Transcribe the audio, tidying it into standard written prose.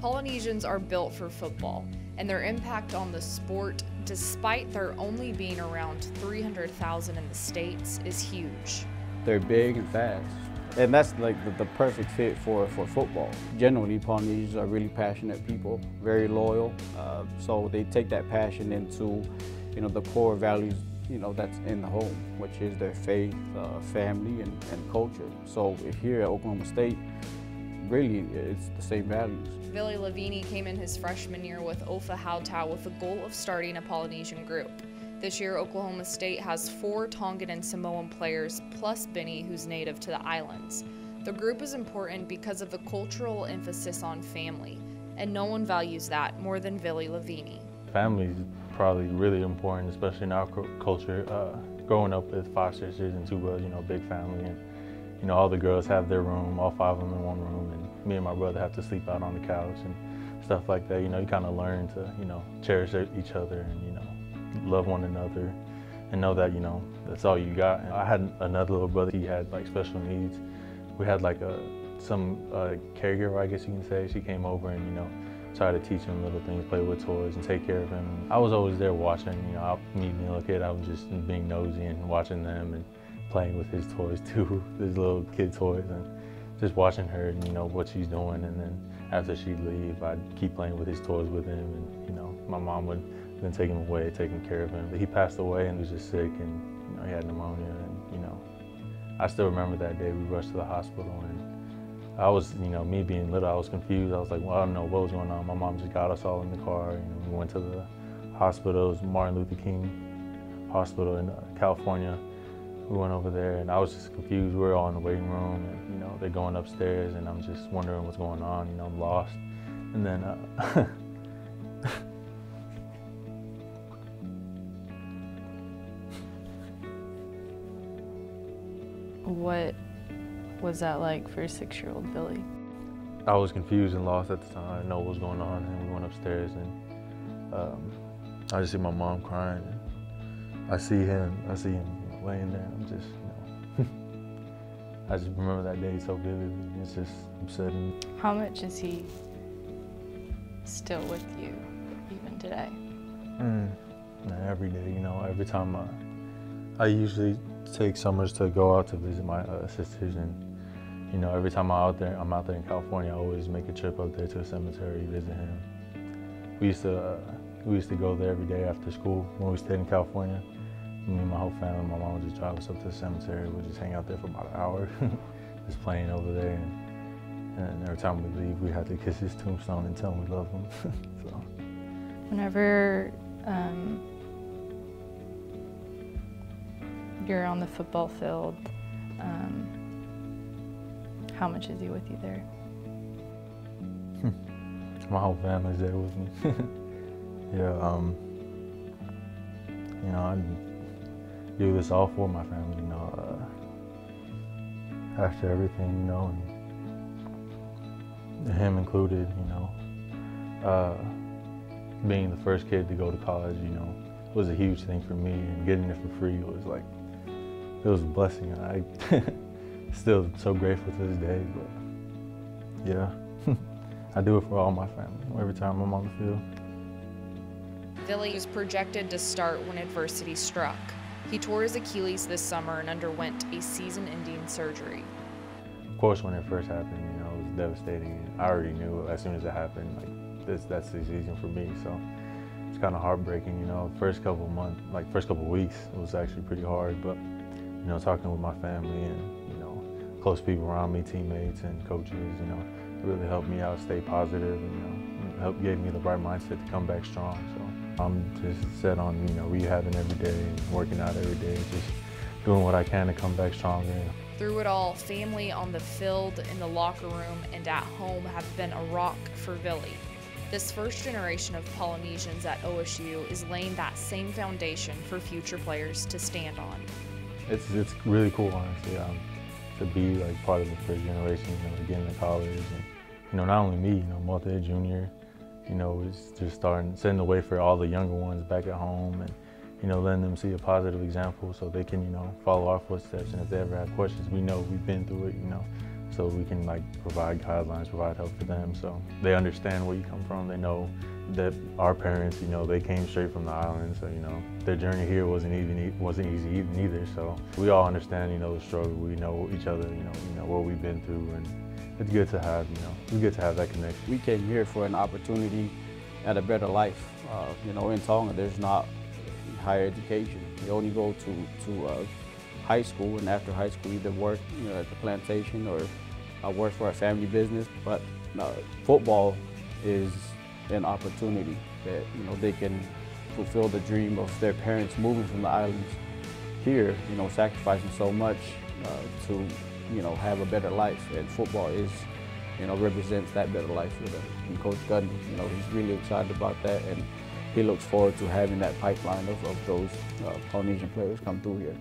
Polynesians are built for football, and their impact on the sport, despite there only being around 300,000 in the States, is huge. They're big and fast. And that's like the perfect fit for football. Generally, Polynesians are really passionate people, very loyal. So they take that passion into, the core values, that's in the home, which is their faith, family, and culture. So here at Oklahoma State, really, it's the same values. Vili Lavini came in his freshman year with Ofa Hautau with the goal of starting a Polynesian group. This year, Oklahoma State has 4 Tongan and Samoan players, plus Benny, who's native to the islands. The group is important because of the cultural emphasis on family, and no one values that more than Vili Lavini. Family is probably really important, especially in our culture. Growing up with 5 sisters and 2 brothers, big family, and all the girls have their room, all 5 of them in one room, and me and my brother have to sleep out on the couch and stuff like that. You kind of learn to, cherish each other and, love one another and know that, that's all you got. And I had another little brother, he had like special needs. We had like some caregiver, I guess you can say. She came over and, tried to teach him little things, play with toys and take care of him. I was always there watching, me being a little kid, I was just being nosy and watching them and playing with his toys too, his little kid toys, and just watching her and, what she's doing. And then after she'd leave, I'd keep playing with his toys with him, and, my mom would then take him away, taking care of him. But he passed away and was just sick, and he had pneumonia, and I still remember that day we rushed to the hospital, and I was, me being little, I was confused. I was like, well, I don't know what was going on. My mom just got us all in the car, we went to the hospital. It was Martin Luther King Hospital in California. We went over there, and I was just confused. We were all in the waiting room, and they're going upstairs, and I'm just wondering what's going on. I'm lost, and then What was that like for 6-year-old Vili? I was confused and lost at the time. I didn't know what was going on, and we went upstairs, and I just see my mom crying. And I see him laying there. I'm just, I just remember that day so vividly. It's just upsetting. How much is he still with you, even today? Every day, every time I usually take summers to go out to visit my sisters, and every time I'm out there in California, I always make a trip up there to a cemetery, visit him. We used to go there every day after school when we stayed in California. Me and my whole family, my mom would just drive us up to the cemetery. We'd just hang out there for about an hour, just playing over there. And every time we leave, we had to kiss his tombstone and tell him we love him. So. Whenever you're on the football field, how much is he with you there? My whole family's there with me. Yeah, I do this all for my family, after everything, and him included, being the first kid to go to college, was a huge thing for me, and getting it for free was like, it was a blessing. I still so grateful to this day, but yeah, I do it for all my family every time I'm on the field. Vili was projected to start when adversity struck. He tore his Achilles this summer and underwent a season-ending surgery. Of course, when it first happened, it was devastating. I already knew as soon as it happened, like that's the season for me. So it's kind of heartbreaking. First couple months, first couple weeks, it was actually pretty hard. But talking with my family and close people around me, teammates and coaches, it really helped me out, stay positive, and gave me the right mindset to come back strong. So I'm just set on rehabbing every day, and working out every day, just doing what I can to come back stronger. Through it all, family on the field, in the locker room, and at home have been a rock for Vili. This first generation of Polynesians at OSU is laying that same foundation for future players to stand on. It's really cool, honestly, to be part of the first generation, getting to college, and not only me, Malte Jr., it's just setting the way for all the younger ones back at home, and letting them see a positive example so they can follow our footsteps. And if they ever have questions, we know we've been through it, so we can like provide guidelines, provide help for them, so they understand where you come from. They know that our parents, you know, they came straight from the island, so you know their journey here wasn't easy either. So we all understand, you know, the struggle. We know each other, you know what we've been through, and it's good to have, it's good to have that connection. We came here for an opportunity at a better life. You know, in Tonga, there's not higher education. You only go to high school, and after high school, either work at the plantation or work for a family business. But football is an opportunity that they can fulfill the dream of their parents moving from the islands here. Sacrificing so much to have a better life, and football is represents that better life for them. And Coach Gundy, he's really excited about that, and he looks forward to having that pipeline of those Polynesian players come through here.